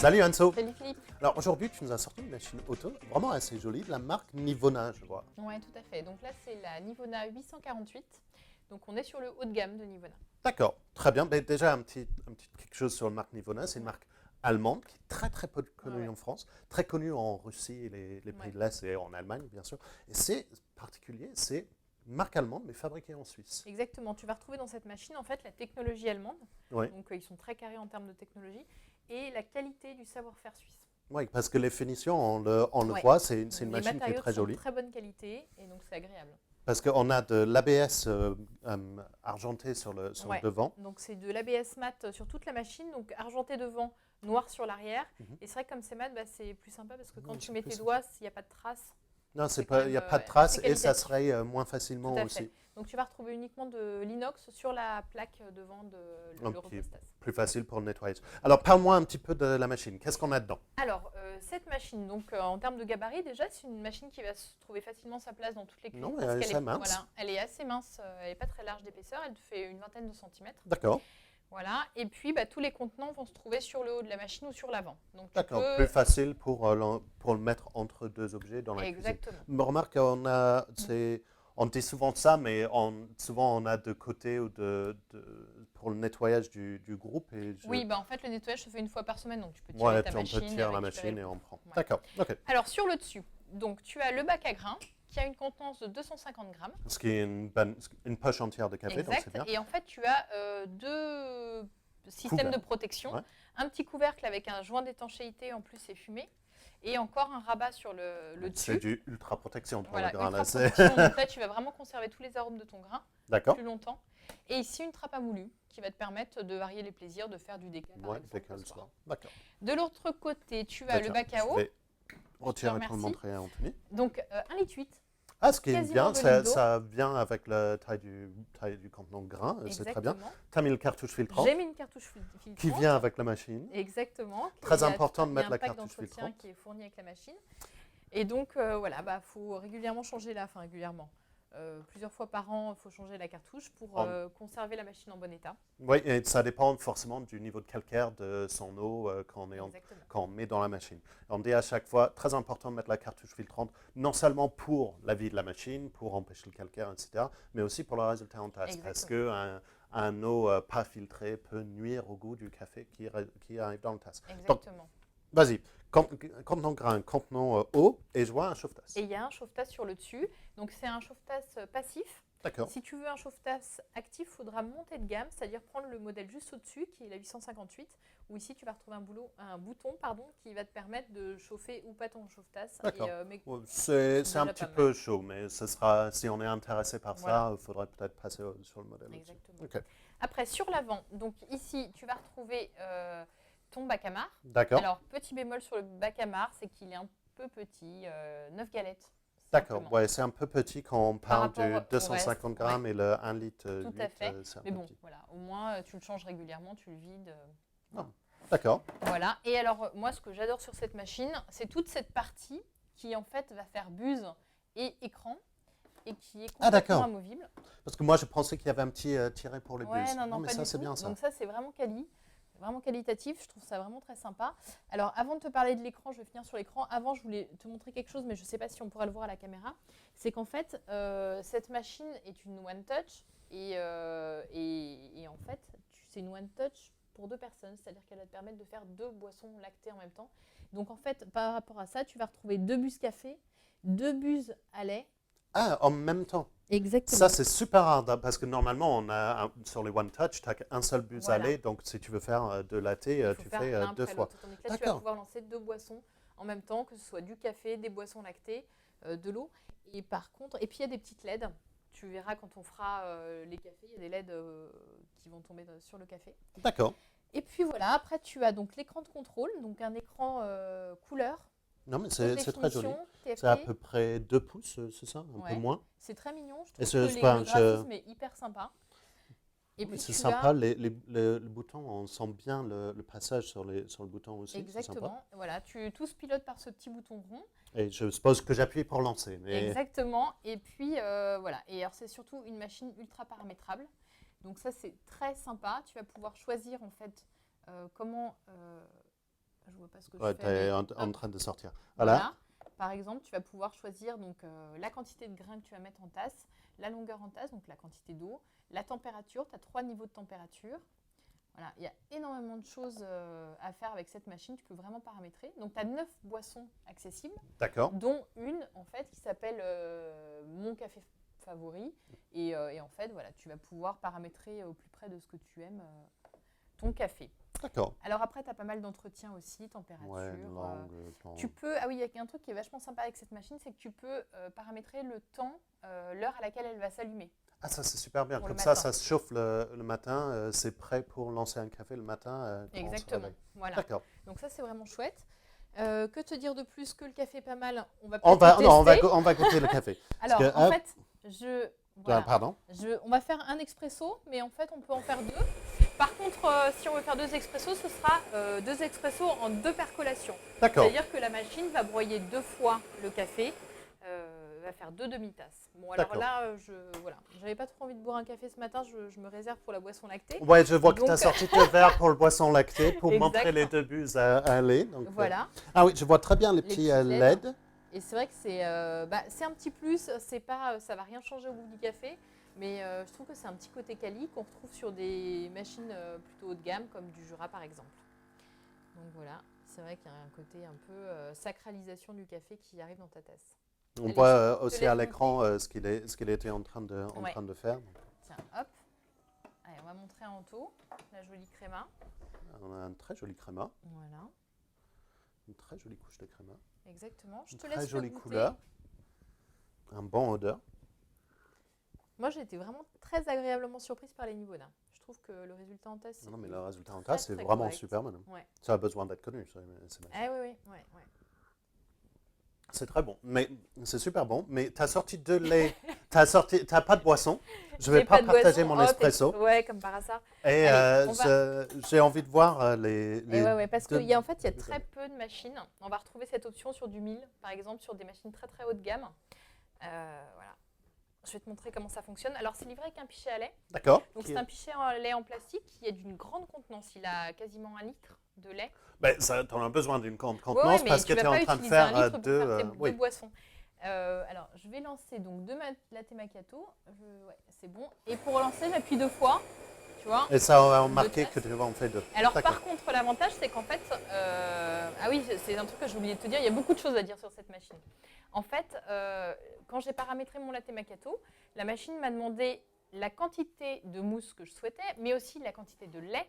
Salut Anso. Salut Philippe. Alors aujourd'hui, tu nous as sorti une machine auto vraiment assez jolie de la marque Nivona, je vois. Oui, tout à fait. Donc là, c'est la Nivona 848. Donc on est sur le haut de gamme de Nivona. D'accord, très bien. Ben, déjà, un petit quelque chose sur la marque Nivona. C'est une marque allemande qui est très très peu connue en France, très connue en Russie et les pays de l'Est et en Allemagne, bien sûr. Et c'est particulier, c'est une marque allemande mais fabriquée en Suisse. Exactement. Tu vas retrouver dans cette machine en fait la technologie allemande. Oui. Donc ils sont très carrés en termes de technologie et la qualité du savoir-faire suisse. Oui, parce que les finitions, on le Ouais. voit, c'est une Les machine qui est matériaux très sont de jolie. très bonne qualité et donc c'est agréable. Parce qu'on a de l'ABS argenté sur le Ouais. devant. Donc c'est de l'ABS mat sur toute la machine, donc argenté devant, noir sur l'arrière. Mhm. Et c'est vrai que comme c'est mat, c'est plus sympa parce que quand Oui, tu c'est mets plus tes sympa. doigts, il n'y a pas de traces. Non, C'est il n'y a pas de traces assez et ça qualitatif. se raye moins facilement Tout à aussi. fait. Donc tu vas retrouver uniquement de l'inox sur la plaque devant de Donc, l'Europostas. plus facile pour le nettoyage. Alors, parle-moi un petit peu de la machine. Qu'est-ce qu'on a dedans? Alors, cette machine, donc en termes de gabarit, déjà, c'est une machine qui va se trouver facilement sa place dans toutes les cuisines. Non, parce elle est qu'elle assez mince. Voilà, elle est assez mince, elle n'est pas très large d'épaisseur, elle fait une vingtaine de centimètres. D'accord. Voilà, et puis tous les contenants vont se trouver sur le haut de la machine ou sur l'avant. Donc tu D'accord. peux... Plus facile pour le mettre entre deux objets dans la Exactement. cuisine. Remarque, on dit souvent ça, mais souvent on a de côté ou pour le nettoyage du groupe. Oui, en fait, le nettoyage se fait une fois par semaine, donc tu peux tirer Ouais, ta on machine. peut tirer la récupérer machine le et on contenant. prend. Ouais. D'accord. Ok. Alors, sur le dessus, donc tu as le bac à grains qui a une contenance de 250 grammes. Ce qui est une poche entière de café, donc c'est Exact. bien. Et en fait, tu as deux systèmes de protection. Ouais. Un petit couvercle avec un joint d'étanchéité, en plus c'est fumé. Et encore un rabat sur le dessus. C'est du ultra protection pour Voilà, le grain. ultra Là, protection. Donc là, tu vas vraiment conserver tous les arômes de ton grain D'accord. plus longtemps. Et ici, une trappe à moulu qui va te permettre de varier les plaisirs, de faire du décal par exemple, décal le le soir. soir. D'accord. De l'autre côté, tu as le bac à eau. Je vais retirer pour le remercie. montrer à Anthony. Donc 1,8 litre. Ah, ce qui est Quasiment bien, de litre d'eau. ça vient avec la taille du contenant de grain, c'est très bien. Exactement. Tu as mis le cartouche filtrant J'ai mis une cartouche filtrante. qui vient avec la machine. Exactement. Très Il y a- important de mettre il y a la un pack cartouche d'entretien filtrante. qui est fourni avec la machine. Et donc, voilà, faut régulièrement changer régulièrement. Plusieurs fois par an, il faut changer la cartouche pour conserver la machine en bon état. Oui, et ça dépend forcément du niveau de calcaire de son eau quand on met dans la machine. On dit à chaque fois, très important de mettre la cartouche filtrante, non seulement pour la vie de la machine, pour empêcher le calcaire, etc., mais aussi pour le résultat en tasse. Exactement. Parce qu'un eau pas filtrée peut nuire au goût du café qui arrive dans la tasse. Exactement. Donc, vas-y, contenant grain, contenant eau, et je vois un chauffe-tasse. Et il y a un chauffe-tasse sur le dessus. Donc, c'est un chauffe-tasse passif. D'accord. Si tu veux un chauffe-tasse actif, il faudra monter de gamme, c'est-à-dire prendre le modèle juste au-dessus, qui est la 858, où ici, tu vas retrouver un bouton qui va te permettre de chauffer ou pas ton chauffe-tasse. D'accord. Mais C'est un petit peu chaud, mais ce sera, si on est intéressé par Voilà. ça, il faudrait peut-être passer sur le modèle. Exactement. Okay. Après, sur l'avant, donc ici, tu vas retrouver ton bac à marc. D'accord. Alors, petit bémol sur le bac à marc, c'est qu'il est un peu petit, 9 galettes. D'accord, simplement. ouais, c'est un peu petit quand on parle rapport du au 250 reste, grammes et le 1 litre. Tout 8, à fait. c'est un Mais peu bon, petit. voilà, au moins, tu le changes régulièrement, tu le vides. Non. D'accord. Voilà. Et alors, moi, ce que j'adore sur cette machine, c'est toute cette partie qui, en fait, va faire buse et écran et qui est complètement amovible. Parce que moi, je pensais qu'il y avait un petit tiret pour les Ouais, buses. non, mais pas ça, du c'est tout. bien ça. Donc ça, c'est vraiment vraiment qualitatif. Je trouve ça vraiment très sympa. Alors, avant de te parler de l'écran, je vais finir sur l'écran. Avant, je voulais te montrer quelque chose, mais je ne sais pas si on pourra le voir à la caméra. C'est qu'en fait, cette machine est une One Touch et en fait, c'est une One Touch pour 2 personnes, c'est-à-dire qu'elle va te permettre de faire 2 boissons lactées en même temps. Donc en fait, par rapport à ça, tu vas retrouver 2 buses café, 2 buses à lait. Ah, en même temps. Exactement. Ça, c'est super rare parce que normalement, sur les One Touch, tu n'as qu'un seul bus à lait. Donc, si tu veux faire de latte, tu fais 2 fois. Tandis que là, tu vas pouvoir lancer 2 boissons en même temps, que ce soit du café, des boissons lactées, de l'eau. Et par contre, et puis il y a des petites LED. Tu verras quand on fera les cafés, il y a des LED qui vont tomber sur le café. D'accord. Et puis voilà, après tu as donc l'écran de contrôle, donc un écran couleur. Non, mais c'est très joli. TFT. C'est à peu près 2 pouces, c'est ça? Un peu moins? C'est très mignon, je Et trouve que le graphisme est hyper sympa. Et puis c'est sympa, le bouton, on sent bien le passage sur le bouton aussi. Exactement, voilà, tout se pilote par ce petit bouton rond. Et je suppose que j'appuie pour lancer. Mais... Exactement, et puis voilà, et alors c'est surtout une machine ultra paramétrable. Donc ça c'est très sympa, tu vas pouvoir choisir en fait comment Je vois pas ce que Ouais, je tu fais. es Mais en hop, train de sortir. Voilà. voilà. Par exemple, tu vas pouvoir choisir donc, la quantité de grains que tu vas mettre en tasse, la longueur en tasse, donc la quantité d'eau, la température. Tu as 3 niveaux de température. Voilà, il y a énormément de choses à faire avec cette machine. Tu peux vraiment paramétrer. Donc, tu as 9 boissons accessibles, D'accord. dont une en fait qui s'appelle Mon café favori. Et en fait, voilà, tu vas pouvoir paramétrer au plus près de ce que tu aimes ton café. D'accord. Alors après, tu as pas mal d'entretiens aussi, température. Ouais, langue, temps. Tu peux, ah oui, il y a un truc qui est vachement sympa avec cette machine, c'est que tu peux paramétrer le temps, l'heure à laquelle elle va s'allumer Ah, ça c'est super bien. pour le Comme ça, matin. ça se chauffe le matin. C'est prêt pour lancer un café le matin quand on se Exactement. réveille. Voilà. D'accord. Donc ça, c'est vraiment chouette. Que te dire de plus que le café est pas mal? On va On peut-être va, le non, tester. on va goûter le café. Parce Alors, que, en hop, fait, voilà. pardon. On va faire un expresso, mais en fait, on peut en faire deux. Par contre, si on veut faire 2 expressos, ce sera 2 expressos en 2 percolations. D'accord. C'est-à-dire que la machine va broyer 2 fois le café, va faire 2 demi-tasses. Bon, alors D'accord. là, voilà, j'avais pas trop envie de boire un café ce matin, je me réserve pour la boisson lactée. Ouais, je vois que tu as Donc, sorti tes verres pour le boisson lacté pour montrer les Exactement. débuts à lait. Donc, Voilà, ah oui, je vois très bien les les petits petites LED. LED. Et c'est vrai que c'est un petit plus, c'est pas, ça va rien changer au goût du café, mais je trouve que c'est un petit côté quali qu'on retrouve sur des machines plutôt haut de gamme, comme du Jura par exemple. Donc voilà, c'est vrai qu'il y a un côté un peu sacralisation du café qui arrive dans ta tasse. On Allez, voit je te aussi laisse à l'écran monter. ce qu'il était en train de Ouais. faire. Tiens, hop. Allez, on va montrer en tout la jolie créma. On a un très joli créma, Voilà, une très jolie couche de créma, exactement. Je une te très laisse le jolie goûter. couleur, un bon odeur. Moi, j'ai été vraiment très agréablement surprise par les Nibona. Je trouve que le résultat en tasse, Non, mais est le résultat en très, tasse, c'est très vraiment correct. super, madame. Ouais. Ça a besoin d'être connu, ces machines. Ah oui, oui, ouais, ouais. C'est très bon, mais c'est super bon. Mais tu as sorti de lait, t'as pas de boisson. Je vais J'ai pas de partager boisson. mon espresso. Ouais, comme par hasard. Et Allez, on va. j'ai envie de voir Et ouais, parce deux- qu'il y a en fait, il y a deux très peu de machines. On va retrouver cette option sur du 1000, par exemple, sur des machines très très haut de gamme. Voilà. Je vais te montrer comment ça fonctionne. Alors, c'est livré avec un pichet à lait. D'accord. Donc, c'est un pichet à lait en plastique qui est d'une grande contenance. Il a quasiment 1 litre de lait. Ben, tu en as besoin d'une grande Ouais, contenance mais parce que tu tu vas es en pas train de utiliser 1 faire litre pour faire deux oui. boissons. Alors, je vais lancer donc 2 latte macchiato. Ouais, c'est bon. Et pour lancer, j'appuie 2 fois. Tu vois. Et ça va Deux marquer tasses. que tu vas en faire deux. Alors D'accord. par contre, l'avantage, c'est qu'en fait, ah oui, c'est un truc que j'ai oublié de te dire, il y a beaucoup de choses à dire sur cette machine. En fait, quand j'ai paramétré mon latte macchiato, la machine m'a demandé la quantité de mousse que je souhaitais, mais aussi la quantité de lait.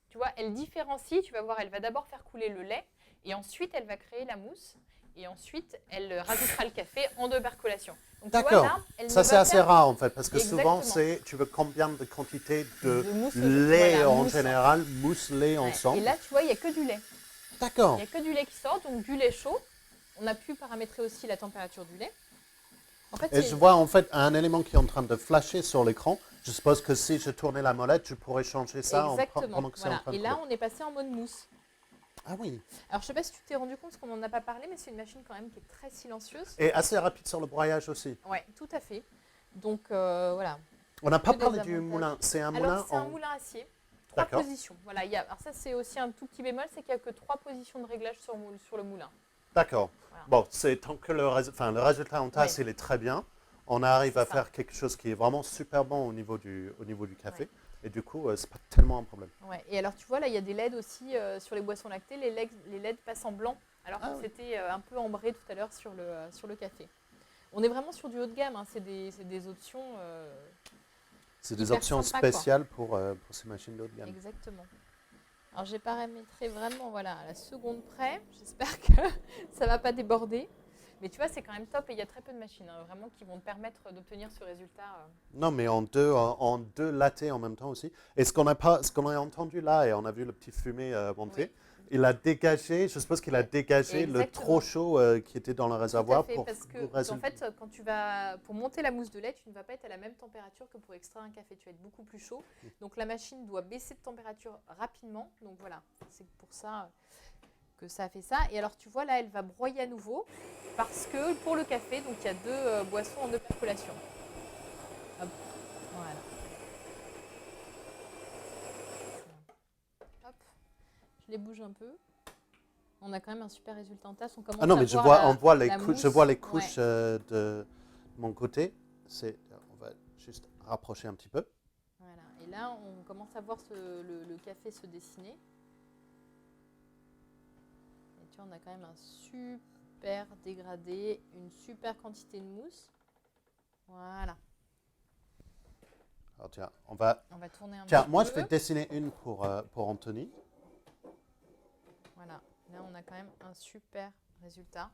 Tu vois, elle différencie, tu vas voir, elle va d'abord faire couler le lait, et ensuite elle va créer la mousse, et ensuite elle rajoutera le café en 2 percolations. Donc, tu vois, D'accord. là, elle Ça, ne c'est va assez faire rare en fait parce que Exactement. souvent, tu veux combien de quantité de de mousse, lait voilà, en mousse. général, mousse, lait Ouais. ensemble. Et là, tu vois, il n'y a que du lait. D'accord. Il n'y a que du lait qui sort, donc du lait chaud. On a pu paramétrer aussi la température du lait. En fait, Et je vois en fait un élément qui est en train de flasher sur l'écran. Je suppose que si je tournais la molette, je pourrais changer ça exactement. pendant que c'est en Voilà. train de Et là, couler. on est passé en mode mousse. Ah oui. Alors, je ne sais pas si tu t'es rendu compte, parce qu'on n'en a pas parlé, mais c'est une machine quand même qui est très silencieuse. Et assez rapide sur le broyage aussi. Ouais, tout à fait. Donc, voilà. On n'a pas Que des parlé du avantages. moulin. C'est un moulin Alors, c'est un moulin acier. 3 D'accord. positions. Voilà, alors ça, c'est aussi un tout petit bémol, c'est qu'il n'y a que 3 positions de réglage sur le moulin. D'accord. Voilà. Bon, c'est tant que le résultat en tasse, Oui. il est très bien. On arrive C'est à ça. faire quelque chose qui est vraiment super bon au niveau du café. Ouais. Et du coup, c'est pas tellement un problème. Ouais. Et alors, tu vois, là, il y a des LED aussi sur les boissons lactées. Les LED passent en blanc, alors que Ah oui. c'était un peu ambré tout à l'heure sur le café. On est vraiment sur du haut de gamme. Hein. C'est des options. C'est des hyper options sympa, quoi. spéciales pour ces machines de haut de gamme. Exactement. Alors, j'ai paramétré vraiment voilà, à la seconde près. J'espère que ça ne va pas déborder. Mais tu vois, c'est quand même top et il y a très peu de machines hein, vraiment qui vont te permettre d'obtenir ce résultat. Non, mais en deux lattés en même temps aussi. Et ce qu'on a entendu là, et on a vu le petit fumée monter, Oui. il a dégagé, je suppose qu'il a dégagé le Exactement. trop chaud qui était dans le Tout à réservoir fait, parce que en fait, quand pour monter la mousse de lait, tu ne vas pas être à la même température que pour extraire un café. Tu vas être beaucoup plus chaud. Donc la machine doit baisser de température rapidement. Donc voilà, c'est pour ça que ça a fait ça. Et alors tu vois là, elle va broyer à nouveau parce que pour le café, donc il y a 2 boissons en 2 percolations. Hop, voilà. Hop, je les bouge un peu. On a quand même un super résultat en tasse. On commence Ah non, à mais voir on voit les la couches, je mousse. vois les couches Ouais. de mon côté. On va juste rapprocher un petit peu. Voilà. Et là, on commence à voir le café se dessiner. Et tu vois, on a quand même un super dégradé, une super quantité de mousse. Voilà. Alors tiens, On va tourner un tiens, petit moi peu. je vais dessiner une pour Anthony. Voilà. Là, on a quand même un super résultat.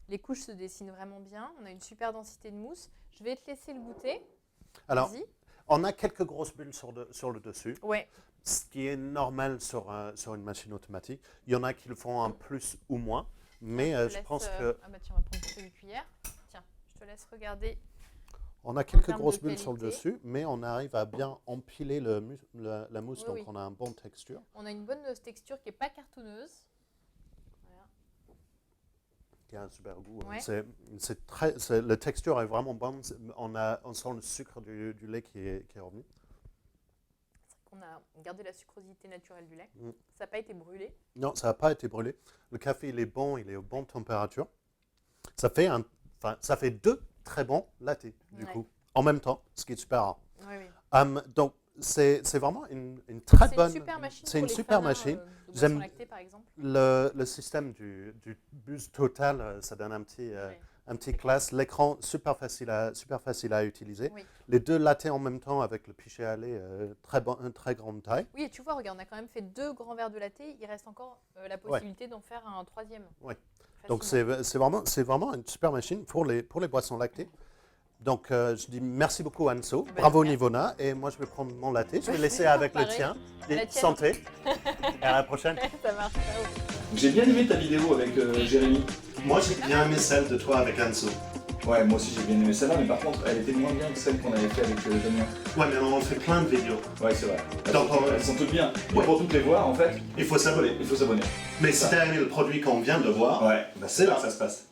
Les couches se dessinent vraiment bien. On a une super densité de mousse. Je vais te laisser le goûter. Alors, Vas-y. on a quelques grosses bulles sur le dessus, Ouais. ce qui est normal sur une machine automatique. Il y en a qui le font en plus ou moins, mais Tiens, je pense que Ah bah tiens, on va prendre une cuillère. Tiens, je te laisse regarder. on a quelques termes grosses de bulles sur le qualité. dessus, mais on arrive à bien empiler la mousse, Oui, donc oui. on a une bonne texture. On a une bonne texture qui n'est pas cartonneuse. Voilà. Qui a un super goût. Ouais. La texture est vraiment bonne. On sent le sucre du lait qui est revenu. On a gardé la sucrosité naturelle du lait. Mm. Ça n'a pas été brûlé. Non, ça n'a pas été brûlé. Le café, il est bon, il est aux bonnes températures. Ça fait deux très bons lattés, du Ouais. coup, en même temps, ce qui est super rare. Oui, oui. Donc, c'est vraiment une très C'est bonne... une super machine. C'est pour une les super fanats, machine. de boissons J'aime lactées, par exemple. le système du boost total, ça donne un petit... Ouais. Un petit classe, l'écran super facile à utiliser. Oui. Les deux lattés en même temps avec le pichet à lait, très grande taille. Oui, et tu vois, regarde, on a quand même fait 2 grands verres de latte. Il reste encore la possibilité d'en faire un 3e. Ouais. Donc Facilement. c'est vraiment une super machine pour les boissons lactées. Donc je dis merci beaucoup Anso, Ben, bravo merci. Nivona, et moi je vais prendre mon latte, je vais laisser avec le Pareil. tien. La Et tienne. santé, et à la prochaine. Ça marche pas. J'ai bien aimé ta vidéo avec Jérémy. Moi j'ai bien aimé celle de toi avec Anso. Ouais, moi aussi j'ai bien aimé celle-là, mais par contre elle était moins bien que celle qu'on avait fait avec Damien. Ouais, mais on fait plein de vidéos. Ouais, c'est vrai. Donc, Elles sont toutes bien. Et Ouais. pour toutes les voir, en fait, Il faut s'abonner. il faut s'abonner. Mais si tu as aimé le produit qu'on vient de voir, Ouais, bah, c'est là. que ça se passe.